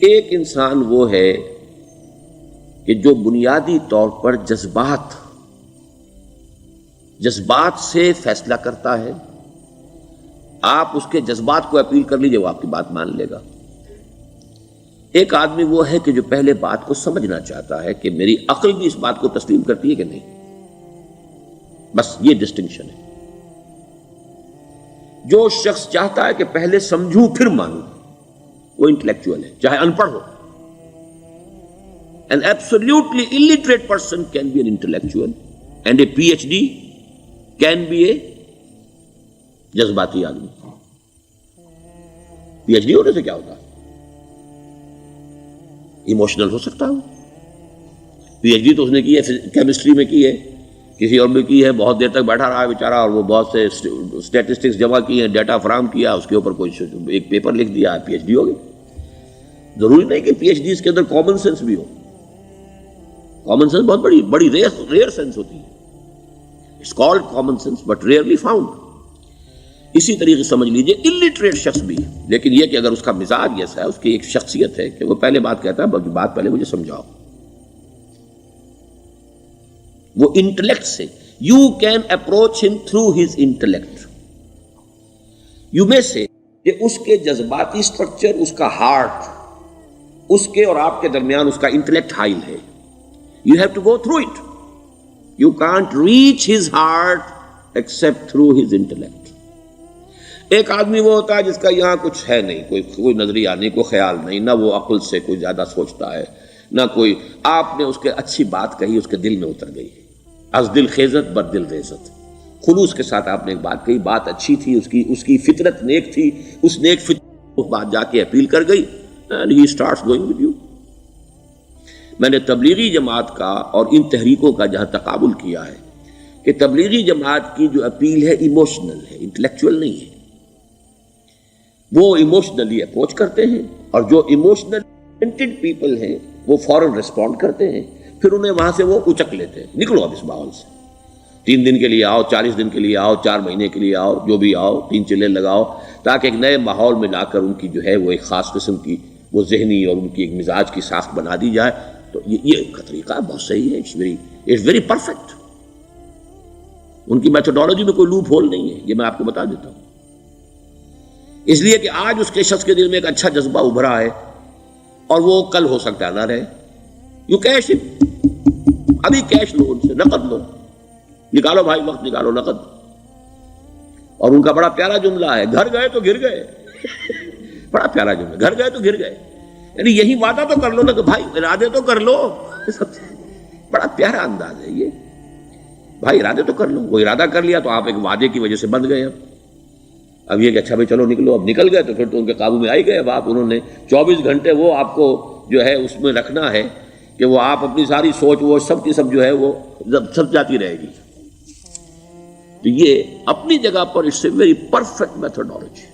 ایک انسان وہ ہے کہ جو بنیادی طور پر جذبات سے فیصلہ کرتا ہے. آپ اس کے جذبات کو اپیل کر لیجیے، وہ آپ کی بات مان لے گا. ایک آدمی وہ ہے کہ جو پہلے بات کو سمجھنا چاہتا ہے کہ میری عقل بھی اس بات کو تسلیم کرتی ہے کہ نہیں. بس یہ ڈسٹنکشن ہے. جو شخص چاہتا ہے کہ پہلے سمجھوں پھر مانوں، وہ انٹلیکچوئل ہے، چاہے ان پڑھ ہو. An absolutely illiterate person can be an intellectual and a PhD can be a جذباتی آدمی. پی ایچ ڈی ہونے سے کیا ہوتا ہے؟ ایموشنل ہو سکتا ہو. پی ایچ ڈی تو اس نے کی ہے کیمسٹری میں کی ہے، کسی اور میں کی ہے، بہت دیر تک بیٹھا رہا ہے بیچارہ، اور وہ بہت سے اسٹیٹسٹکس جمع کی ہیں، ڈیٹا فراہم کیا، اس کے اوپر کوئی ایک پیپر لکھ دیا، پی ایچ ڈی ہو گئی. ضروری نہیں کہ پی ایچ ڈی کے اندر کامن سینس بھی ہو. کامن سینس بہت بڑی ریئر سینس ہوتی ہے. It's called common sense but rarely found. اسی طریقے سمجھ لیجئے الٹریٹ شخص بھی، لیکن یہ کہ اگر اس کا مزاج ایسا ہے، اس کی ایک شخصیت ہے کہ وہ پہلے بات کہتا ہے، بلکہ بات پہلے مجھے سمجھاؤ. وہ انٹلیکٹ سے یو کین اپروچ ہم تھرو ہز انٹلیکٹ. یو میں سے کہ اس کے جذباتی سٹرکچر، اس کا ہارٹ، اس کے اور آپ کے درمیان اس کا انٹلیکٹ حائل ہے. You have to go through it. You can't reach his heart except through his intellect. ایک آدمی وہ ہوتا ہے جس کا یہاں کچھ ہے نہیں، کوئی نظریہ نہیں، کوئی خیال نہیں، نہ وہ عقل سے کوئی زیادہ سوچتا ہے، نہ کوئی. آپ نے اس کے اچھی بات کہی، اس کے دل میں اتر گئی. از دل خیزت بر دل ریزت. خلوص کے ساتھ آپ نے ایک بات کہی، بات اچھی تھی، اس کی فطرت نیک تھی، اس نیک فطرت بات جا کے اپیل کر گئی. And he starts going with you. میں نے تبلیغی جماعت کا اور ان تحریکوں کا جہاں تقابل کیا ہے کہ تبلیغی جماعت کی جو اپیل ہے ایموشنل ہے، انٹلیکچوئل نہیں ہے. وہ ایموشنلی اپروچ کرتے ہیں، اور جو ایموشنل پیپل ہیں وہ فوراً ریسپونڈ کرتے ہیں، پھر انہیں وہاں سے وہ اچک لیتے ہیں. نکلو اب اس ماحول سے، 3 دن کے لیے آؤ، 40 دن کے لیے آؤ، 4 مہینے کے لیے آؤ، جو بھی آؤ، 3 چلے لگاؤ، تاکہ ایک نئے ماحول میں لا کر ان کی جو ہے وہ ایک خاص قسم کی وہ ذہنی اور ان کی ایک مزاج کی ساخت بنا دی جائے. تو یہ کا طریقہ بہت صحیح ہے. It's very perfect. ان کی میتھڈالوجی میں کوئی لوپ ہول نہیں ہے، یہ میں آپ کو بتا دیتا ہوں. اس لیے کہ آج اس کے شخص کے دل میں ایک اچھا جذبہ ابھرا ہے، اور وہ کل ہو سکتا ہے نہ رہے. یو کیش اٹ، ابھی کیش لو، ان سے نقد لو، نکالو بھائی، وقت نکالو نقد. اور ان کا بڑا پیارا جملہ ہے، گھر گئے تو گر گئے. بڑا پیارا جملہ، گھر گئے تو گر گئے. یعنی یہی وعدہ تو کر لو نا کہ بھائی ارادے تو کر لو. بڑا پیارا انداز ہے یہ. بھائی ارادے تو کر لو. وہ ارادہ کر لیا تو آپ ایک وعدے کی وجہ سے بند گئے. اب یہ کہ اچھا بھائی چلو نکلو. اب نکل گئے تو پھر تو ان کے قابو میں آئی گئے. اب آپ انہوں نے 24 گھنٹے وہ آپ کو جو ہے اس میں رکھنا ہے کہ وہ آپ اپنی ساری سوچ وہ سب کی سب جو ہے وہ سب جاتی رہے گی. تو یہ اپنی جگہ پر it's a very perfect methodology,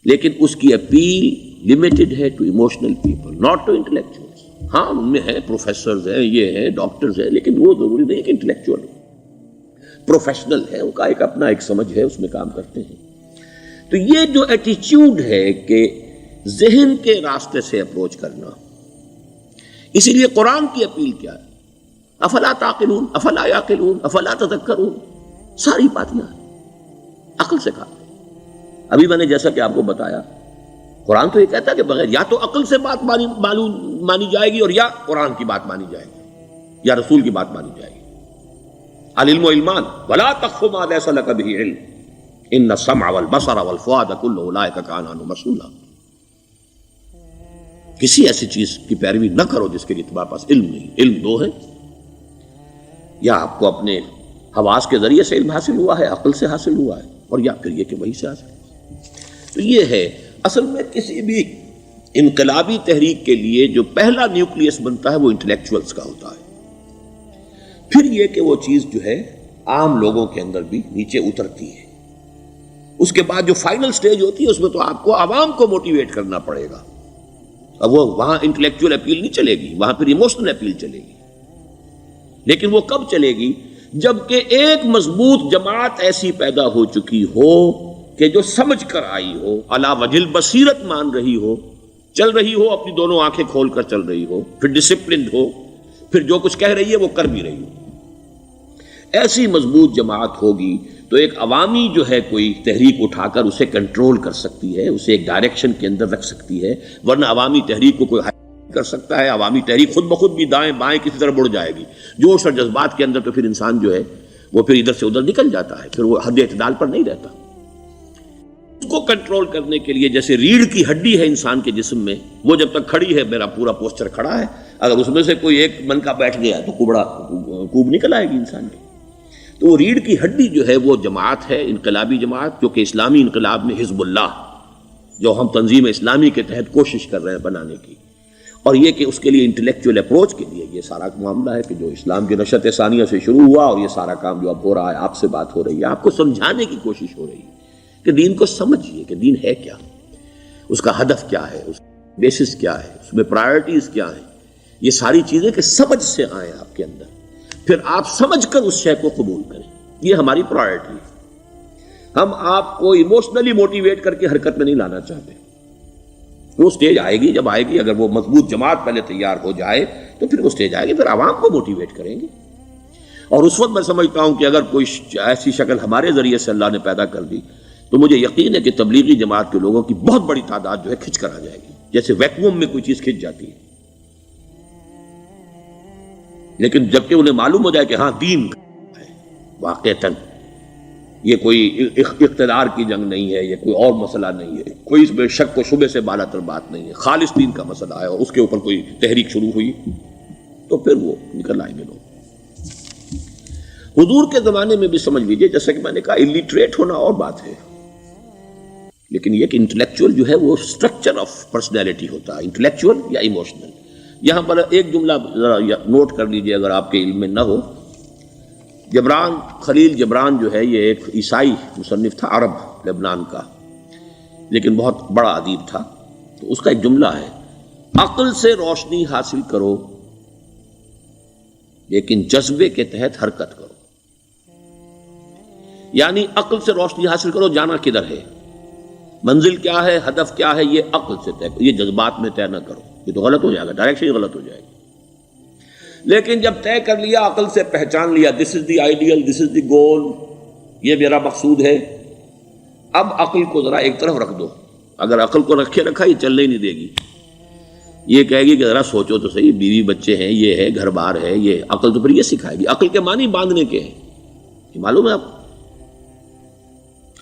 لیکن اس کی اپیل لمیٹڈ ہے to emotional people, not to intellectuals. ہاں ان میں ہیں پروفیسرز ہیں، یہ ہیں ڈاکٹرز ہیں، لیکن وہ ضروری نہیں کہ انٹلیکچوئل ہو. پروفیشنل ہے، ان کا ایک اپنا ایک سمجھ ہے، اس میں کام کرتے ہیں. تو یہ جو ایٹیچیوڈ ہے کہ ذہن کے راستے سے اپروچ کرنا، اسی لیے قرآن کی اپیل کیا ہے؟ افلا تعقلون، افلا یعقلون، افلا تذکرون. ساری باتیں عقل سے کہا. ابھی میں نے جیسا کہ آپ کو بتایا، قرآن تو یہ کہتا ہے کہ بغیر یا تو عقل سے بات مانی جائے گی، اور یا قرآن کی بات مانی جائے گی، یا رسول کی بات مانی جائے گی. العلم علمان ولا تخف ما ليس لك به علم ان السمع والبصر والفؤاد كل اولئك كان عنه مسؤولا. کسی ایسی چیز کی پیروی نہ کرو جس کے لیے تمہارے پاس علم نہیں. علم 2 ہے، یا آپ کو اپنے حواس کے ذریعے سے علم حاصل ہوا ہے، عقل سے حاصل ہوا ہے، اور یا پھر یہ کہ وہی سے حاصل. تو یہ ہے اصل میں کسی بھی انقلابی تحریک کے لیے جو پہلا نیوکلیس بنتا ہے وہ انٹلیکچوئلز کا ہوتا ہے. پھر یہ کہ وہ چیز جو ہے عام لوگوں کے اندر بھی نیچے اترتی ہے. اس کے بعد جو فائنل سٹیج ہوتی ہے اس میں تو آپ کو عوام کو موٹیویٹ کرنا پڑے گا. اب وہ وہاں انٹلیکچوئل اپیل نہیں چلے گی، وہاں پھر ایموشنل اپیل چلے گی. لیکن وہ کب چلے گی؟ جبکہ ایک مضبوط جماعت ایسی پیدا ہو چکی ہو کہ جو سمجھ کر آئی ہو، علی وجہ البصیرت مان رہی ہو چل رہی ہو اپنی دونوں آنکھیں کھول کر چل رہی ہو، پھر ڈسپلنڈ ہو، پھر جو کچھ کہہ رہی ہے وہ کر بھی رہی ہو، ایسی مضبوط جماعت ہوگی تو ایک عوامی جو ہے کوئی تحریک اٹھا کر اسے کنٹرول کر سکتی ہے، اسے ایک ڈائریکشن کے اندر رکھ سکتی ہے، ورنہ عوامی تحریک کو کوئی کر سکتا ہے؟ عوامی تحریک خود بخود بھی دائیں بائیں کسی طرف بڑھ جائے گی، جوش اور جذبات کے اندر، تو پھر انسان جو ہے وہ پھر ادھر سے ادھر نکل جاتا ہے، پھر وہ حد اعتدال پر نہیں رہتا۔ اس کو کنٹرول کرنے کے لیے جیسے ریڑھ کی ہڈی ہے انسان کے جسم میں، وہ جب تک کھڑی ہے میرا پورا پوسچر کھڑا ہے، اگر اس میں سے کوئی ایک منکا بیٹھ گیا تو کوب نکل آئے گی انسان کی۔ تو وہ ریڑھ کی ہڈی جو ہے وہ جماعت ہے، انقلابی جماعت، جو کہ اسلامی انقلاب میں حزب اللہ، جو ہم تنظیم اسلامی کے تحت کوشش کر رہے ہیں بنانے کی، اور یہ کہ اس کے لیے انٹلیکچوئل اپروچ کے لیے یہ سارا معاملہ ہے کہ جو اسلام کی نشأت ثانیہ سے شروع ہوا، اور یہ سارا کام جو اب ہو رہا ہے، آپ سے بات ہو رہی ہے، آپ کو سمجھانے کی کوشش ہو رہی ہے کہ دین کو سمجھیے کہ دین ہے کیا، اس کا ہدف کیا ہے، اس کا بیسس کیا ہے، اس میں پرائرٹیز کیا ہیں، یہ ساری چیزیں کہ سمجھ سے آئیں آپ کے اندر، پھر آپ سمجھ کر اس شے کو قبول کریں۔ یہ ہماری پرائرٹی ہے۔ ہم آپ کو ایموشنلی موٹیویٹ کر کے حرکت میں نہیں لانا چاہتے۔ وہ سٹیج آئے گی، جب آئے گی، اگر وہ مضبوط جماعت پہلے تیار ہو جائے تو پھر وہ سٹیج آئے گی، پھر عوام کو موٹیویٹ کریں گے۔ اور اس وقت میں سمجھتا ہوں کہ اگر کوئی ایسی شکل ہمارے ذریعے سے اللہ نے پیدا کر دی تو مجھے یقین ہے کہ تبلیغی جماعت کے لوگوں کی بہت بڑی تعداد جو ہے کھنچ کر آ جائے گی، جیسے ویکیوم میں کوئی چیز کھنچ جاتی ہے۔ لیکن جبکہ انہیں معلوم ہو جائے کہ ہاں دین ہے واقعتاً، یہ کوئی اقتدار کی جنگ نہیں ہے، یہ کوئی اور مسئلہ نہیں ہے، کوئی اس میں شک و شبے سے بالا تر بات نہیں ہے، خالص دین کا مسئلہ ہے، اور اس کے اوپر کوئی تحریک شروع ہوئی تو پھر وہ نکل آئیں گے لوگ۔ حضور کے زمانے میں بھی سمجھ لیجئے، جیسا کہ میں نے کہا الٹریٹ ہونا اور بات ہے، لیکن یہ کہ انٹلیکچوئل جو ہے وہ اسٹرکچر آف پرسنالٹی ہوتا ہے، انٹلیکچوئل یا ایموشنل۔ یہاں پر ایک جملہ ذرا نوٹ کر لیجئے اگر آپ کے علم میں نہ ہو۔ جبران، خلیل جبران جو ہے یہ ایک عیسائی مصنف تھا، عرب لبنان کا، لیکن بہت بڑا ادیب تھا۔ تو اس کا ایک جملہ ہے، عقل سے روشنی حاصل کرو لیکن جذبے کے تحت حرکت کرو۔ یعنی عقل سے روشنی حاصل کرو، جانا کدھر ہے، منزل کیا ہے، ہدف کیا ہے، یہ عقل سے طے کرو، یہ جذبات میں طے نہ کرو، یہ تو غلط ہو جائے گا، ڈائریکشن ہی غلط ہو جائے گی۔ لیکن جب طے کر لیا، عقل سے پہچان لیا، دس از دی آئیڈیل، دس از دی گول، یہ میرا مقصود ہے، اب عقل کو ذرا ایک طرف رکھ دو۔ اگر عقل کو رکھے رکھا یہ چلنے ہی نہیں دے گی، یہ کہے گی کہ ذرا سوچو تو صحیح، بیوی بچے ہیں، یہ ہے، گھر بار ہے، یہ عقل تو پھر یہ سکھائے گی۔ عقل کے معنی باندھنے کے ہیں، یہ معلوم ہے آپ کو؟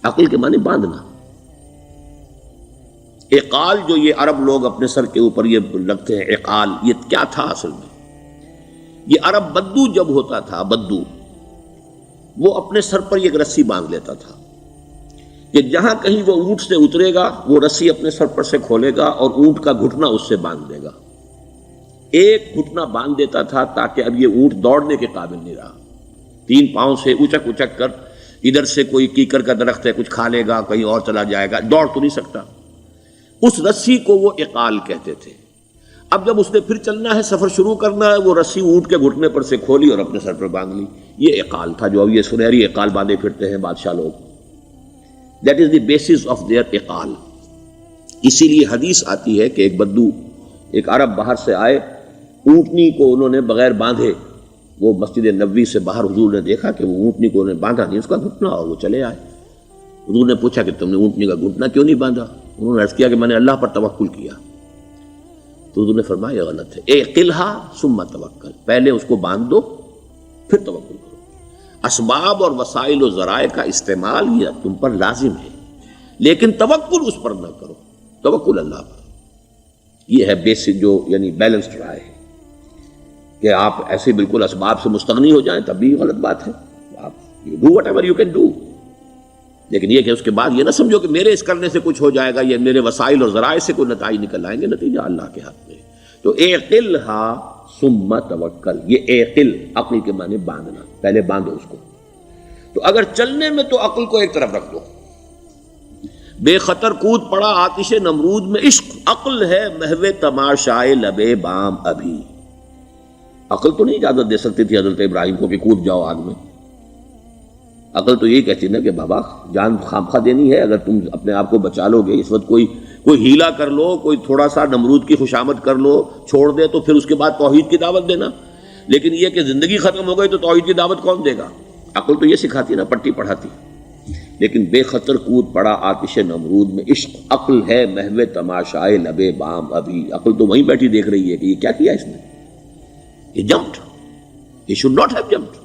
عقل کے معنی باندھنا۔ اقال جو یہ عرب لوگ اپنے سر کے اوپر یہ لگتے ہیں، اقال، یہ کیا تھا اصل میں؟ یہ عرب بدو جب ہوتا تھا، بدو وہ اپنے سر پر ایک رسی باندھ لیتا تھا کہ جہاں کہیں وہ اونٹ سے اترے گا وہ رسی اپنے سر پر سے کھولے گا اور اونٹ کا گھٹنا اس سے باندھ دے گا۔ ایک گھٹنا باندھ دیتا تھا تاکہ اب یہ اونٹ دوڑنے کے قابل نہیں رہا، 3 پاؤں سے اچک اچک کر، ادھر سے کوئی کیکر کا درخت ہے کچھ کھا لے گا، کہیں اور چلا جائے گا، دوڑ تو نہیں سکتا۔ اس رسی کو وہ اقال کہتے تھے۔ اب جب اس نے پھر چلنا ہے، سفر شروع کرنا ہے، وہ رسی اونٹ کے گھٹنے پر سے کھولی اور اپنے سر پر باندھ لی۔ یہ اقال تھا جو اب یہ سنہری اقال باندھے پھرتے ہیں بادشاہ لوگ۔ That is the basis of their اقال۔ اسی لیے حدیث آتی ہے کہ ایک بدو، ایک عرب باہر سے آئے، اونٹنی کو انہوں نے بغیر باندھے، وہ مسجد نبوی سے باہر حضور نے دیکھا کہ وہ اونٹنی کو انہوں نے باندھا نہیں، اس کا گھٹنا، اور وہ چلے آئے۔ حضور نے پوچھا کہ تم نے اونٹنی کا گھٹنا کیوں نہیں باندھا؟ انہوں نے عرض کیا کہ میں نے اللہ پر توکل کیا۔ تو حضور نے فرمایا یہ غلط ہے، اعقلھا ثم توکل، پہلے اس کو باندھ دو پھر توکل کرو۔ اسباب اور وسائل و ذرائع کا استعمال یہ تم پر لازم ہے، لیکن توکل اس پر نہ کرو، توکل اللہ پر۔ یہ ہے بیسک جو یعنی بیلنسڈ رائے ہے کہ آپ ایسے بالکل اسباب سے مستغنی ہو جائیں تب بھی غلط بات ہے۔ آپ do what ever you can do, لیکن یہ کہ اس کے بعد یہ نہ سمجھو کہ میرے اس کرنے سے کچھ ہو جائے گا، یہ میرے وسائل اور ذرائع سے کوئی نتائج نکل آئیں گے، نتیجہ اللہ کے ہاتھ میں۔ تو اعقلھا ثم توکل، یہ اعقل، عقل کے معنی باندھنا، پہلے باندھو اس کو۔ تو اگر چلنے میں تو عقل کو ایک طرف رکھ دو، بے خطر کود پڑا آتش نمرود میں عشق، عقل ہے محو تماشائے لبے بام ابھی۔ عقل تو نہیں اجازت دے سکتی تھی حضرت ابراہیم کو کہ کود جاؤ آگ میں۔ عقل تو یہی کہتی نا کہ بابا جان خامخواہ دینی ہے، اگر تم اپنے آپ کو بچا لو گے، اس وقت کوئی کوئی ہیلا کر لو، کوئی تھوڑا سا نمرود کی خوشامد کر لو، چھوڑ دے تو پھر اس کے بعد توحید کی دعوت دینا. لیکن یہ کہ زندگی ختم ہو گئی تو توحید کی دعوت کون دے گا؟ عقل تو یہ سکھاتی نا، پٹی پڑھاتی. لیکن بے خطر کود پڑا آتش نمرود میں عشق. عقل ہے محو تماشائے لبے بام ابھی. عقل تو وہیں بیٹھی دیکھ رہی ہے کہ یہ کیا کیا اس نے، یہ جمپڈ، یہ شوڈ ناٹ ہیو جمپڈ.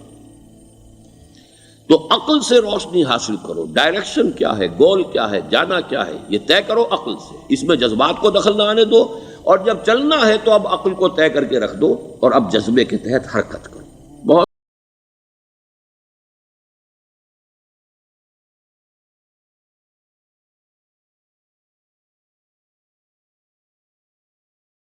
تو عقل سے روشنی حاصل کرو. ڈائریکشن کیا ہے، گول کیا ہے، جانا کیا ہے، یہ طے کرو عقل سے. اس میں جذبات کو دخل نہ آنے دو، اور جب چلنا ہے تو اب عقل کو طے کر کے رکھ دو اور اب جذبے کے تحت حرکت کرو.